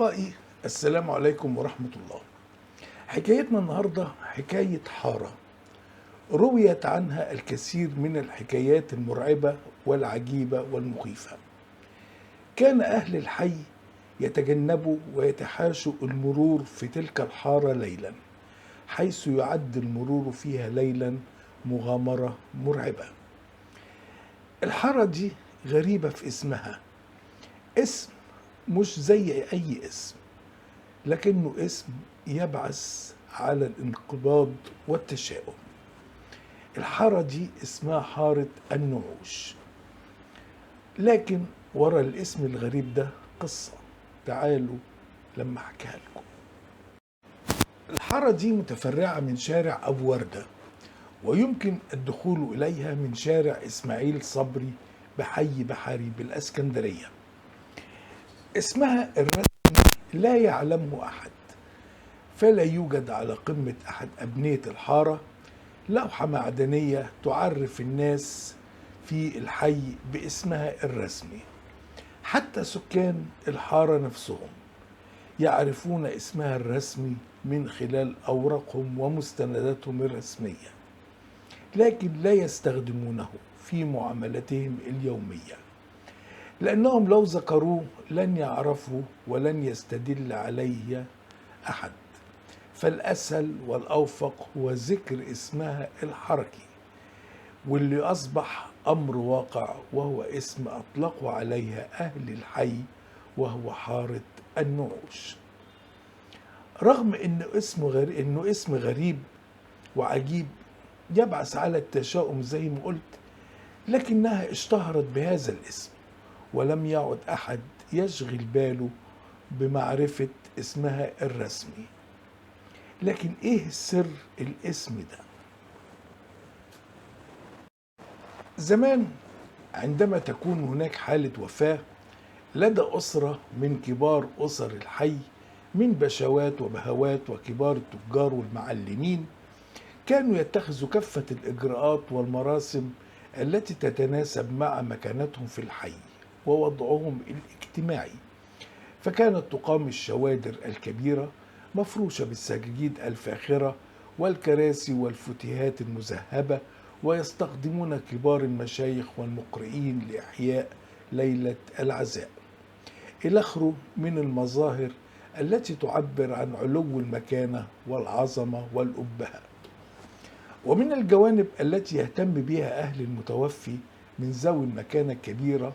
أصدقائي، السلام عليكم ورحمة الله. حكايتنا النهاردة حكاية حارة رويت عنها الكثير من الحكايات المرعبة والعجيبة والمخيفة. كان أهل الحي يتجنبوا ويتحاشوا المرور في تلك الحارة ليلا، حيث يعد المرور فيها ليلا مغامرة مرعبة. الحارة دي غريبة في اسمها، اسم مش زي أي اسم، لكنه اسم يبعث على الانقباض والتشاؤم. الحارة دي اسمها حارة النعوش، لكن ورا الاسم الغريب ده قصة. تعالوا لما احكيها لكم. الحارة دي متفرعة من شارع أبو وردة، ويمكن الدخول إليها من شارع إسماعيل صبري بحي بحري بالأسكندرية. اسمها الرسمي لا يعلمه أحد، فلا يوجد على قمة أحد أبنية الحارة لوحة معدنية تعرف الناس في الحي باسمها الرسمي. حتى سكان الحارة نفسهم يعرفون اسمها الرسمي من خلال أوراقهم ومستنداتهم الرسمية، لكن لا يستخدمونه في معاملتهم اليومية، لأنهم لو ذكروه لن يعرفوا ولن يستدل عليه أحد. فالأسهل والأوفق هو ذكر اسمها الحركي، واللي أصبح أمر واقع، وهو اسم أطلقوا عليها أهل الحي، وهو حارة النعوش. رغم إنه اسم غريب وعجيب يبعث على التشاؤم زي ما قلت، لكنها اشتهرت بهذا الاسم، ولم يعد أحد يشغل باله بمعرفة اسمها الرسمي. لكن ايه سر الاسم ده؟ زمان عندما تكون هناك حالة وفاة لدى أسرة من كبار أسر الحي، من بشوات وبهوات وكبار التجار والمعلمين، كانوا يتخذوا كافة الإجراءات والمراسم التي تتناسب مع مكانتهم في الحي ووضعهم الاجتماعي. فكانت تقام الشوادر الكبيرة مفروشة بالسجاجيد الفاخرة والكراسي والفتيهات المذهبة، ويستخدمون كبار المشايخ والمقرئين لإحياء ليلة العزاء، إلى آخره من المظاهر التي تعبر عن علو المكانة والعظمة والأبهة. ومن الجوانب التي يهتم بها أهل المتوفي من ذوي المكانة الكبيرة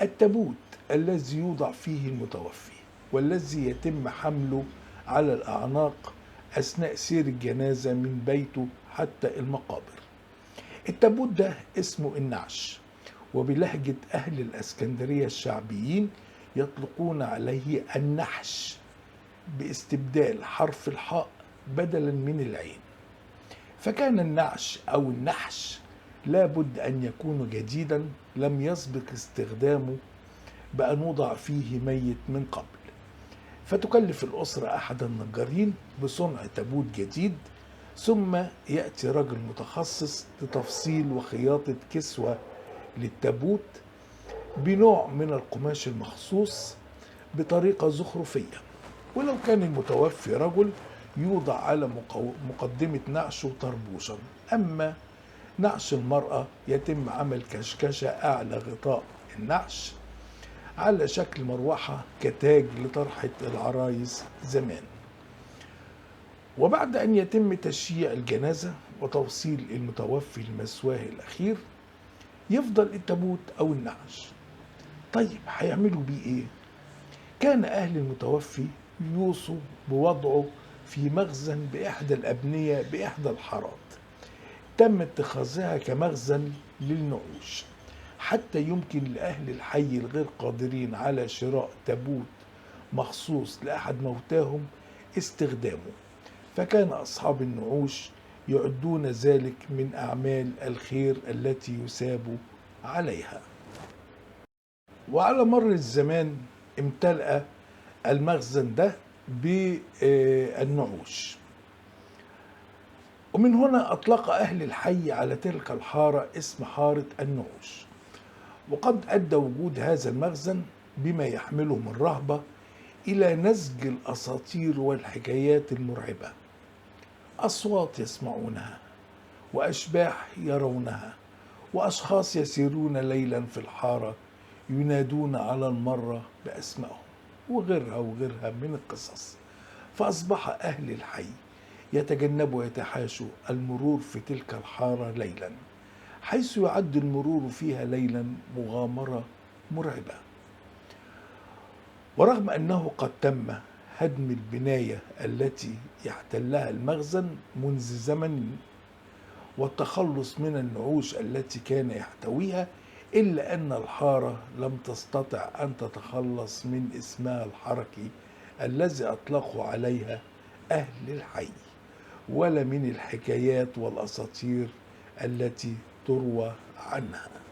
التابوت الذي يوضع فيه المتوفي، والذي يتم حمله على الأعناق أثناء سير الجنازة من بيته حتى المقابر. التابوت ده اسمه النعش، وبلهجة أهل الأسكندرية الشعبيين يطلقون عليه النحش، باستبدال حرف الحاء بدلا من العين. فكان النعش أو النحش لابد أن يكون جديدا لم يسبق استخدامه بأن وضع فيه ميت من قبل، فتكلف الأسرة أحد النجارين بصنع تابوت جديد، ثم يأتي رجل متخصص لتفصيل وخياطة كسوة للتابوت بنوع من القماش المخصوص بطريقة زخرفية. ولو كان المتوفي رجل يوضع على مقدمة نعشه طربوشا، أما نعش المرأة يتم عمل كشكشة أعلى غطاء النعش على شكل مروحة كتاج لطرحة العرايس زمان. وبعد أن يتم تشييع الجنازة وتوصيل المتوفي لمثواه الأخير يفضل التابوت أو النعش. طيب هيعملوا بيه إيه؟ كان أهل المتوفي يوصوا بوضعه في مخزن بإحدى الأبنية بإحدى الحارات تم اتخاذها كمخزن للنعوش، حتى يمكن لأهل الحي الغير قادرين على شراء تابوت مخصوص لأحد موتاهم استخدامه. فكان أصحاب النعوش يعدون ذلك من أعمال الخير التي يثاب عليها. وعلى مر الزمان امتلأ المخزن ده بالنعوش، ومن هنا أطلق أهل الحي على تلك الحارة اسم حارة النعوش. وقد أدى وجود هذا المخزن بما يحمله من رهبة إلى نسج الأساطير والحكايات المرعبة، أصوات يسمعونها، وأشباح يرونها، وأشخاص يسيرون ليلا في الحارة ينادون على المرة بأسمائهم، وغيرها وغيرها من القصص. فأصبح أهل الحي يتجنبوا ويتحاشوا المرور في تلك الحارة ليلا، حيث يعد المرور فيها ليلا مغامرة مرعبة. ورغم أنه قد تم هدم البناية التي يحتلها المخزن منذ زمن والتخلص من النعوش التي كان يحتويها، إلا أن الحارة لم تستطع أن تتخلص من اسمها الحركي الذي أطلقوا عليها أهل الحي، ولا من الحكايات والأساطير التي تروى عنها.